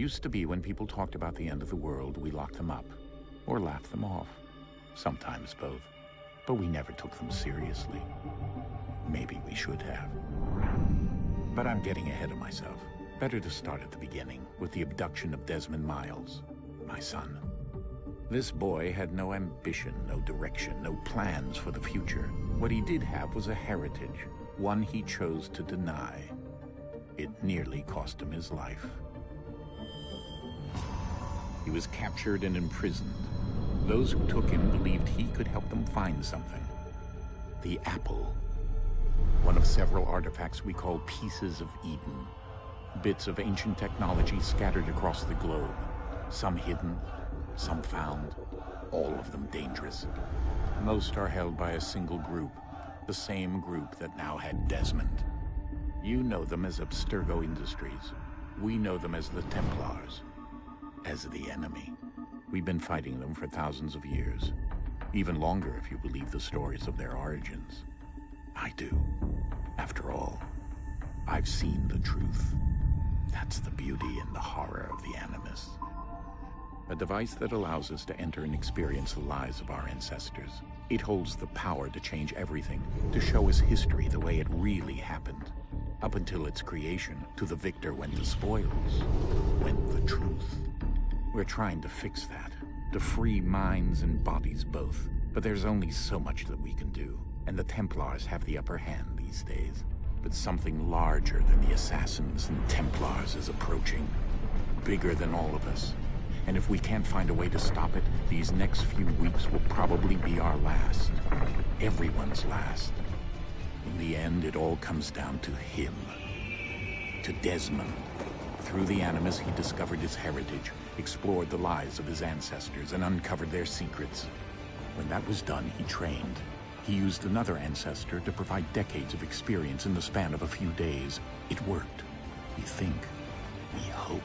Used to be when people talked about the end of the world, we locked them up, or laughed them off. Sometimes both. But we never took them seriously. Maybe we should have. But I'm getting ahead of myself. Better to start at the beginning, with the abduction of Desmond Miles, my son. This boy had no ambition, no direction, no plans for the future. What he did have was a heritage, one he chose to deny. It nearly cost him his life. He was captured and imprisoned. Those who took him believed he could help them find something. The apple. One of several artifacts we call pieces of Eden. Bits of ancient technology scattered across the globe. Some hidden, some found, all of them dangerous. Most are held by a single group, the same group that now had Desmond. You know them as Abstergo Industries. We know them as the Templars, as the enemy. We've been fighting them for thousands of years, even longer if you believe the stories of their origins. I do. After all, I've seen the truth. That's the beauty and the horror of the Animus. A device that allows us to enter and experience the lives of our ancestors. It holds the power to change everything, to show us history the way it really happened. Up until its creation, to the victor went the spoils, went the truth. We're trying to fix that, to free minds and bodies both. But there's only so much that we can do, and the Templars have the upper hand these days. But something larger than the Assassins and Templars is approaching, bigger than all of us. And if we can't find a way to stop it, these next few weeks will probably be our last. Everyone's last. In the end, it all comes down to him. To Desmond. Through the Animus, he discovered his heritage, explored the lives of his ancestors, and uncovered their secrets. When that was done, he trained. He used another ancestor to provide decades of experience in the span of a few days. It worked. We think. We hope.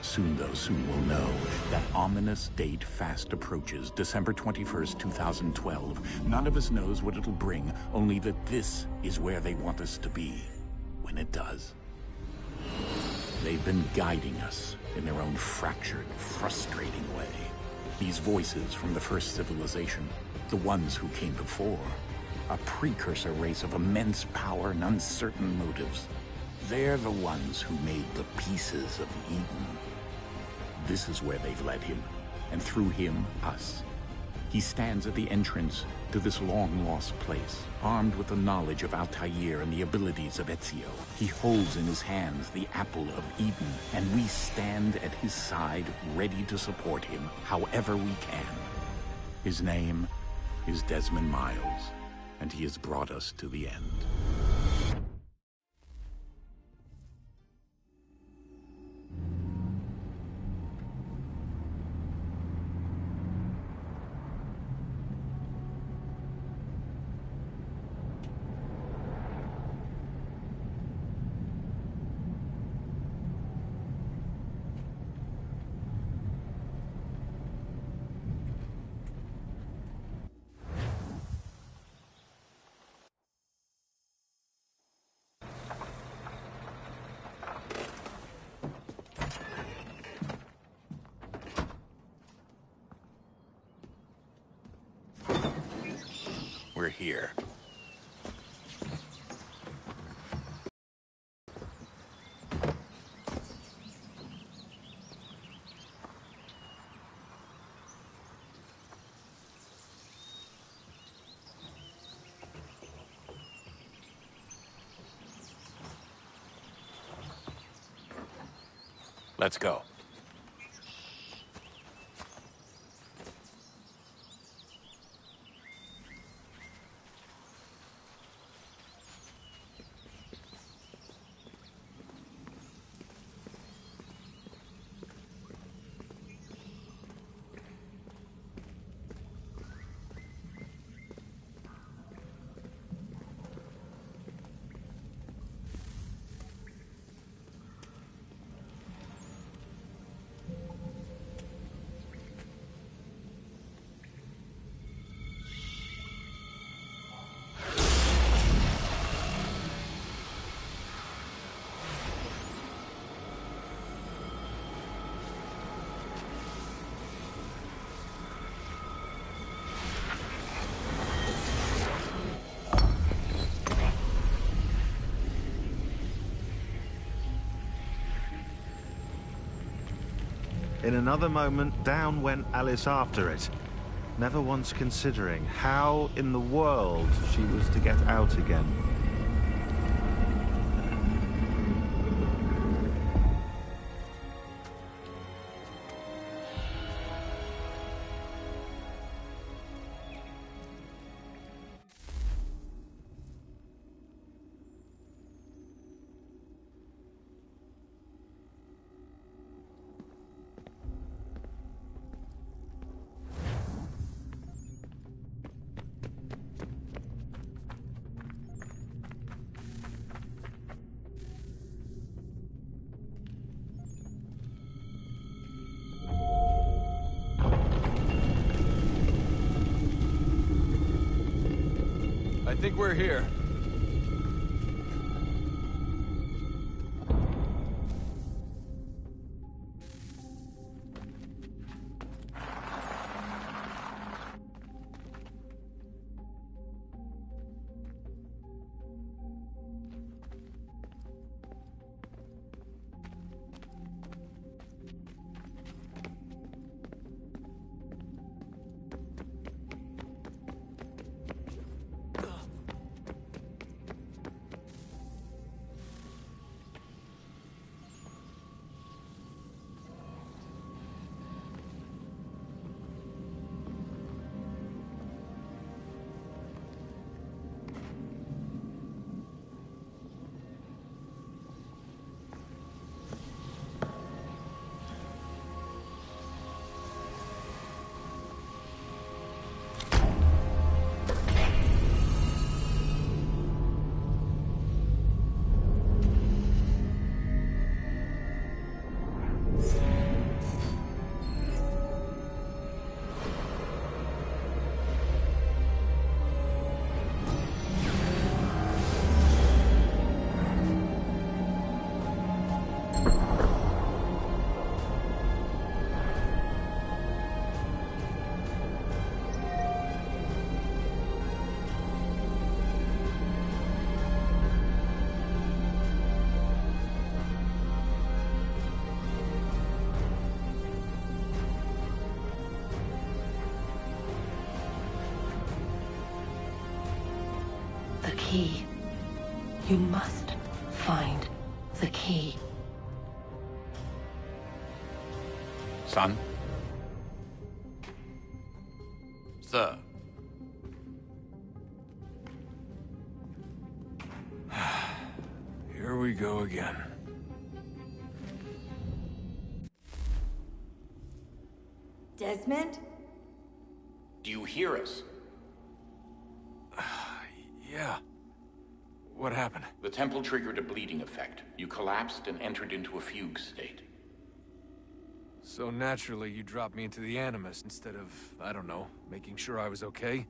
Soon, though, soon we'll know. That ominous date fast approaches, December 21st, 2012. None of us knows what it'll bring, only that this is where they want us to be, when it does. They've been guiding us in their own fractured, frustrating way. These voices from the first civilization, the ones who came before, a precursor race of immense power and uncertain motives. They're the ones who made the pieces of Eden. This is where they've led him, and through him, us. He stands at the entrance to this long-lost place, armed with the knowledge of Altair and the abilities of Aciii. He holds in his hands the apple of Eden, and we stand at his side, ready to support him however we can. His name is Desmond Miles, and he has brought us to the end. We're here. Let's go. In another moment, down went Alice after it, never once considering how in the world she was to get out again. I think we're here. The key. You must find the key. Son? Sir. Here we go again. Desmond? Do you hear us? Yeah. What happened? The temple triggered a bleeding effect. You collapsed and entered into a fugue state. So naturally, you dropped me into the Animus instead of, I don't know, making sure I was okay?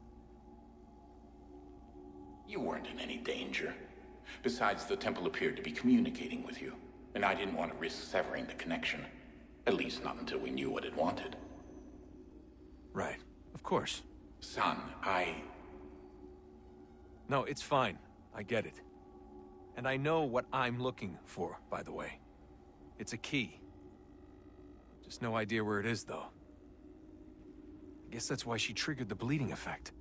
You weren't in any danger. Besides, the temple appeared to be communicating with you, and I didn't want to risk severing the connection. At least not until we knew what it wanted. Right. Of course. Son, No, it's fine. I get it. And I know what I'm looking for, by the way. It's a key. Just no idea where it is, though. I guess that's why she triggered the bleeding effect.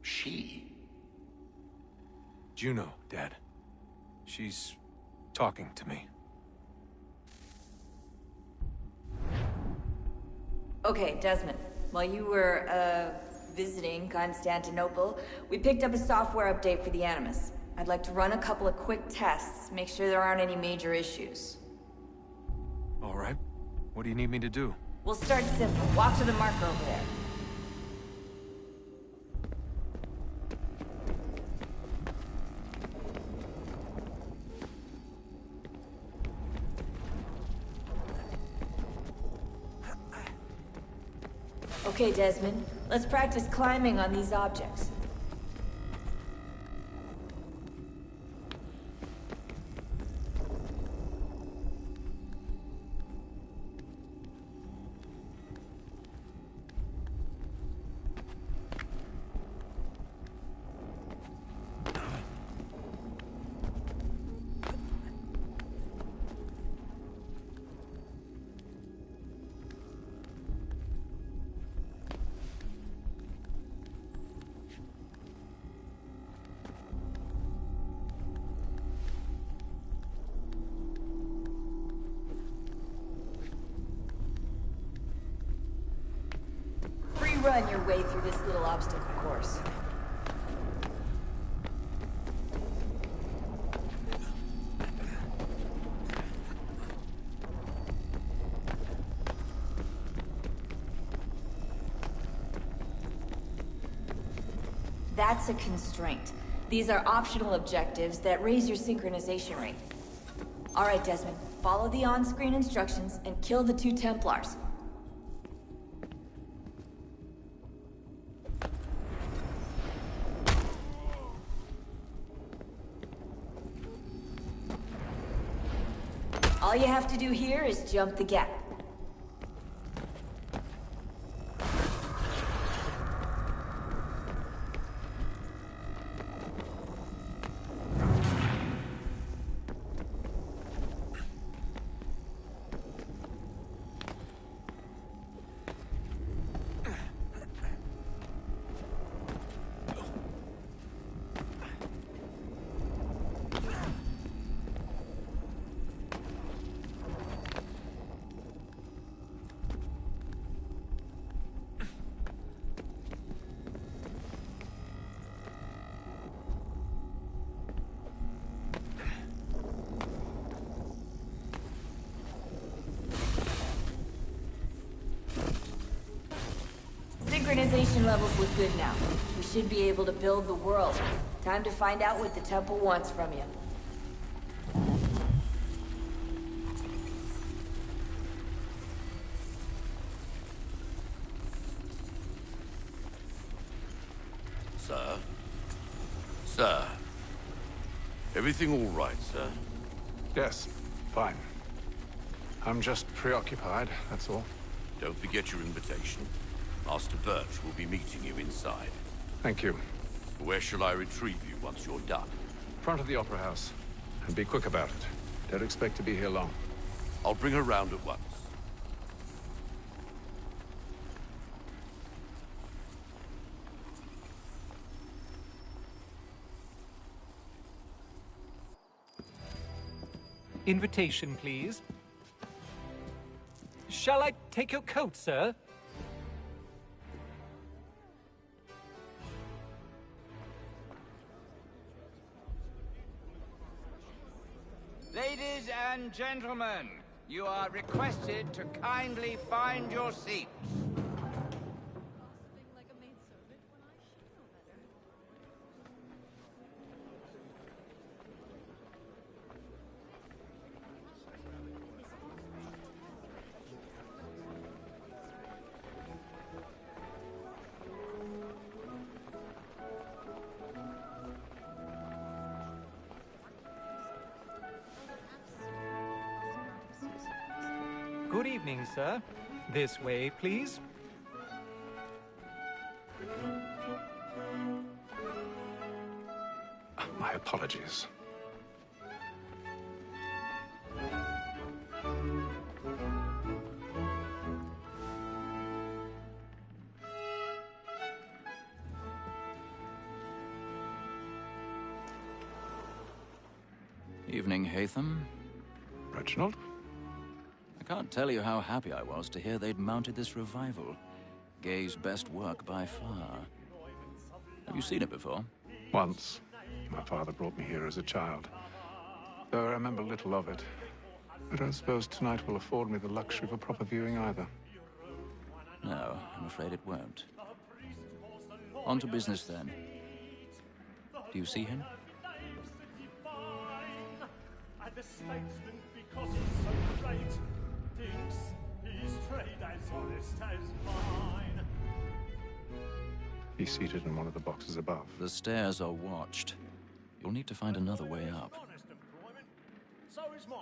She? Juno, Dad. She's talking to me. Okay, Desmond. While you were, visiting Constantinople, we picked up a software update for the Animus. I'd like to run a couple of quick tests, make sure there aren't any major issues. All right. What do you need me to do? We'll start simple. Walk to the marker over there. Okay, Desmond. Let's practice climbing on these objects. run your way through this little obstacle course. That's a constraint. These are optional objectives that raise your synchronization rate. All right, Desmond. Follow the on-screen instructions and kill the 2 Templars. All you have to do here is jump the gap. Synchronization levels look good now. We should be able to build the world. Time to find out what the temple wants from you. Sir? Sir? Everything all right, sir? Yes, fine. I'm just preoccupied, that's all. Don't forget your invitation. Master Birch will be meeting you inside. Thank you. Where shall I retrieve you once you're done? Front of the Opera House. And be quick about it. Don't expect to be here long. I'll bring her round at once. Invitation, please. Shall I take your coat, sir? Ladies and gentlemen, you are requested to kindly find your seats. Good evening, sir. This way, please. My apologies. Evening, Haytham. Reginald? I can't tell you how happy I was to hear they'd mounted this revival. Gay's best work by far. Have you seen it before? Once. My father brought me here as a child. Though I remember little of it. I don't suppose tonight will afford me the luxury of a proper viewing either. No, I'm afraid it won't. On to business then. Do you see him? And the statesman, because he's so great, thinks his trade as honest as mine. He's seated in one of the boxes above. The stairs are watched. You'll need to find another way up. Honest employment, so is mine.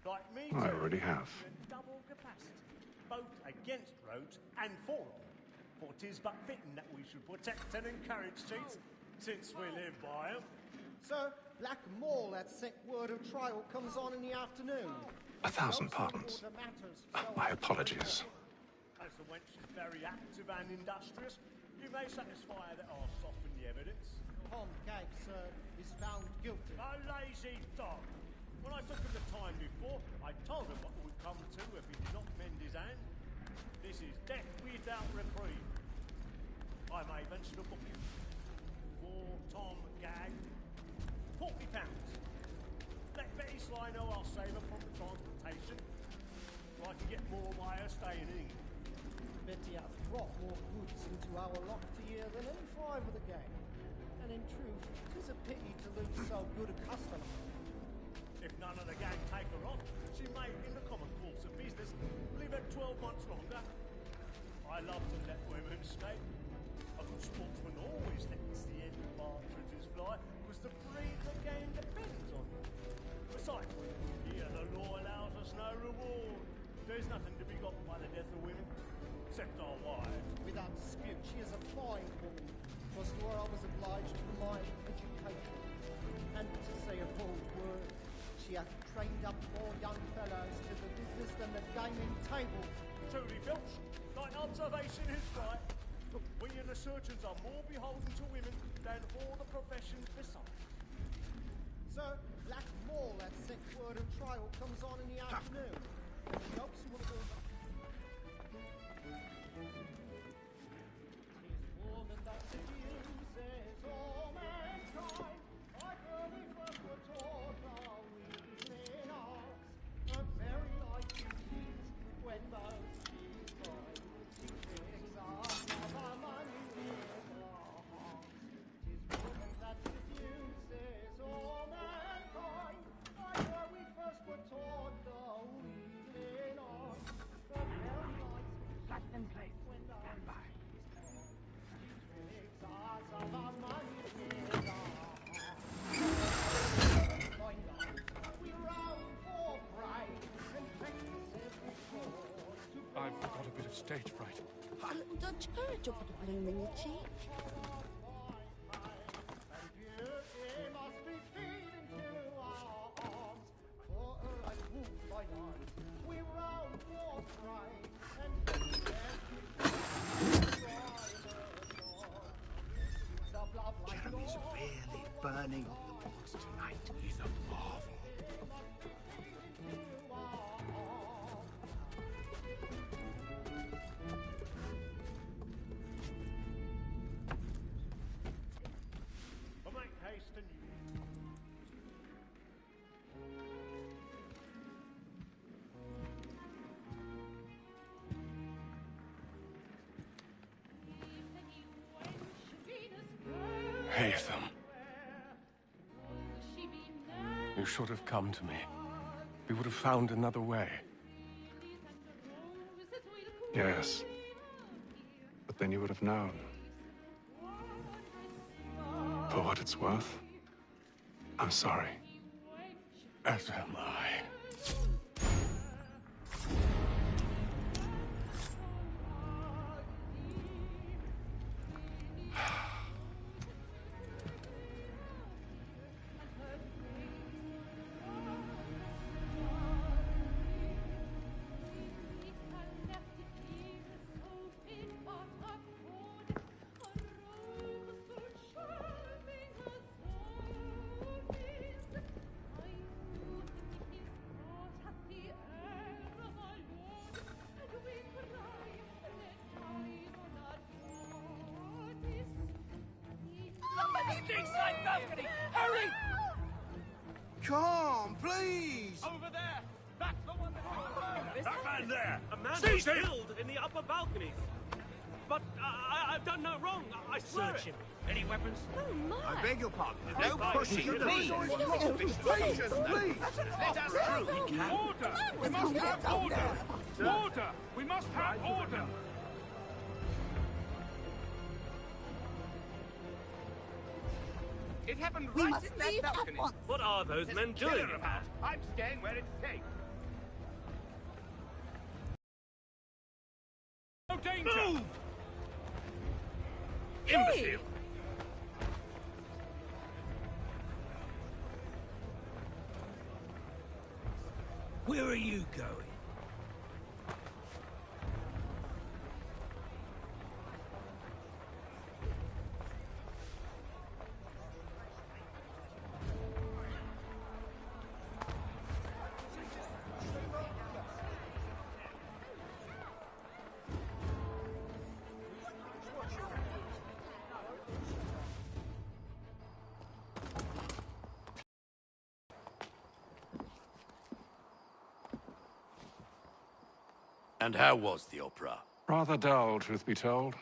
Like me I too, already have. with double capacity, both against roads and for them. For 'tis but fitting that we should protect and encourage cheats, since we live by 'em. Sir, Black Mall had sent word of trial comes on in the afternoon. 1,000 pardons. My apologies. As the wench is very active and industrious, you may satisfy her that I'll soften the evidence. Tom Cagg, sir, is found guilty. A lazy dog. When I took him the time before, I told him what would come to if he did not mend his hand. This is death without reprieve. I may venture to book him. For Tom Gag, £40. Let Betty Sly know I'll save her from the transportation. I can get more by her staying in England. Betty hath brought more goods into our locked year than any five of the gang. And in truth, 'tis a pity to lose so good a customer. If none of the gang take her off, she may, in the common course of business, live at 12 months longer. I love to let women escape. A good sportsman always lets the end of partridges fly, because the breed of the game depends on it. Besides, here the law allows us no reward. There's nothing to be got by the death of women, except our wives. Without dispute, she is a fine woman. Was to her I was obliged to rely on education. And to say a bold word, she hath trained up more young fellows to the business than the gaming table. Truly, Filch, thine observation is right. We and the surgeons are more beholden to women than all the professions besides. Sir, Black Mall at set word of trial comes on in the afternoon. He hopes you will go up. Tis woman that seduces all mankind. Like her we first were taught our weakling arts. Her very life is when most she cries. She picks up our money with our hearts. Tis woman that seduces all mankind. Like her we first were taught the weakling arts. Her very life Flatten in place. Stand by. I've got a bit of stage fright. A little Dutch courage will put a bloom in your cheek. Jeremy's really burning on the boards tonight. He's a marvel. But make haste and you. Haytham. You should have come to me. We would have found another way. Yes. But then you would have known. For what it's worth, I'm sorry. As am I. Inside balcony! Hurry! Come, please! Over there! That's the one that's... That man there! A man Seize was him! killed in the upper balconies. But I've done no wrong. I swear Search it. him. Any weapons? Oh, my. I beg your pardon. No pushing, please! Please! Let us through! We can. Order! We must have order! Order! We must have order! It happened We right must in that leave at balcony. once. What are those men Kill doing? her about. I'm staying where it's safe. No danger! Move! Imbecile! Where are you going? And how was the opera? Rather dull, truth be told.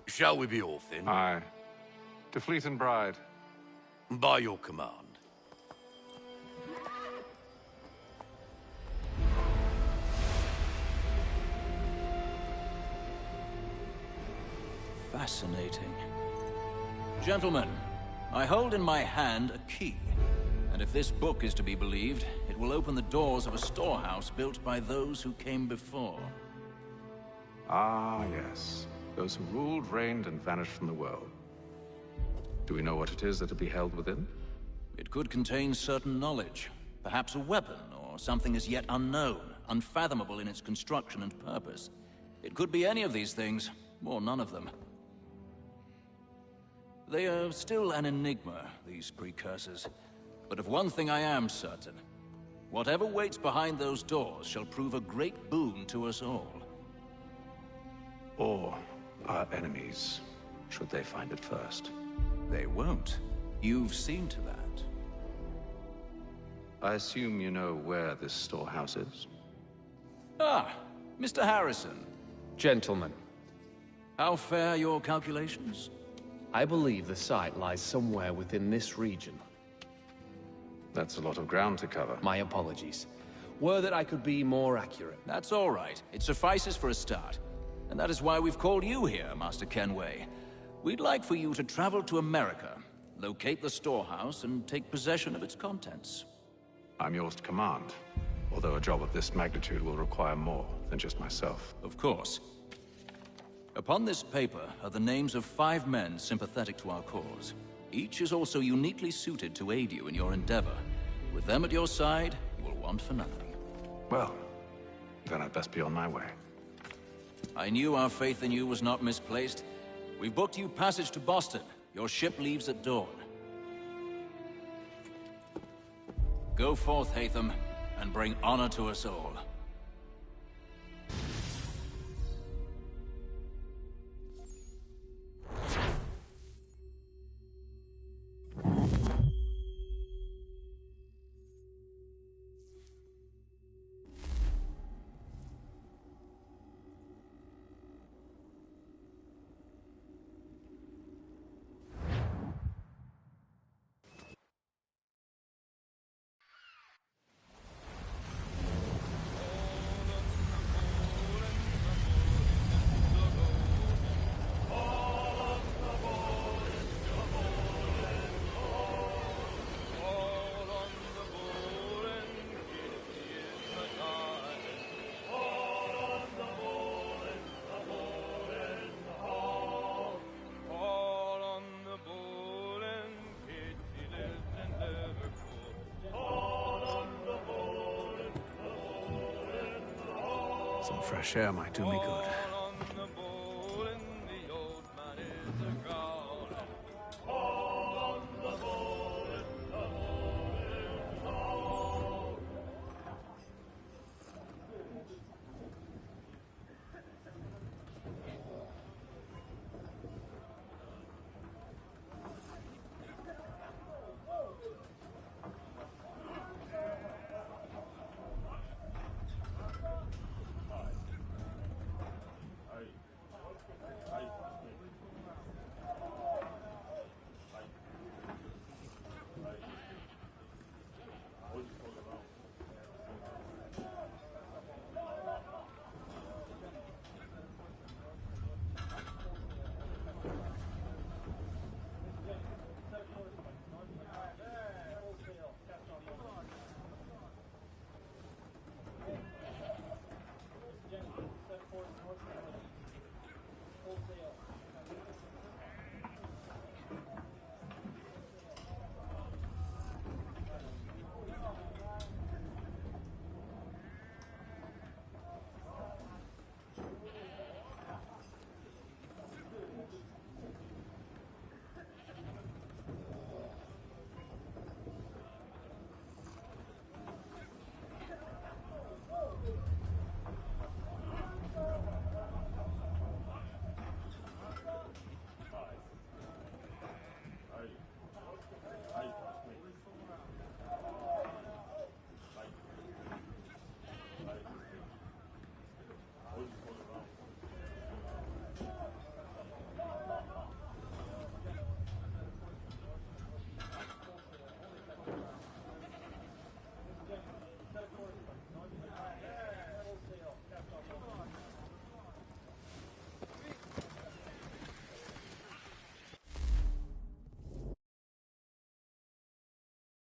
Shall we be off then? Aye. To Fleet and Bride. By your command. Fascinating. Gentlemen, I hold in my hand a key. And if this book is to be believed, it will open the doors of a storehouse built by those who came before. Ah, yes. Those who ruled, reigned, and vanished from the world. Do we know what it is that'll be held within? It could contain certain knowledge. Perhaps a weapon, or something as yet unknown, unfathomable in its construction and purpose. It could be any of these things, or none of them. They are still an enigma, these precursors. But of one thing I am certain. Whatever waits behind those doors shall prove a great boon to us all. Or our enemies, should they find it first. They won't. You've seen to that. I assume you know where this storehouse is? Ah, Mr. Harrison. Gentlemen. How fare your calculations? I believe the site lies somewhere within this region. That's a lot of ground to cover. My apologies. Were that I could be more accurate. That's all right. It suffices for a start. And that is why we've called you here, Master Kenway. We'd like for you to travel to America, locate the storehouse, and take possession of its contents. I'm yours to command, although a job of this magnitude will require more than just myself. Of course. Upon this paper are the names of 5 men sympathetic to our cause. Each is also uniquely suited to aid you in your endeavor. With them at your side, you will want for nothing. Well, then I'd best be on my way. I knew our faith in you was not misplaced. We've booked you passage to Boston. Your ship leaves at dawn. Go forth, Hatham, and bring honor to us all. Some fresh air might do me good.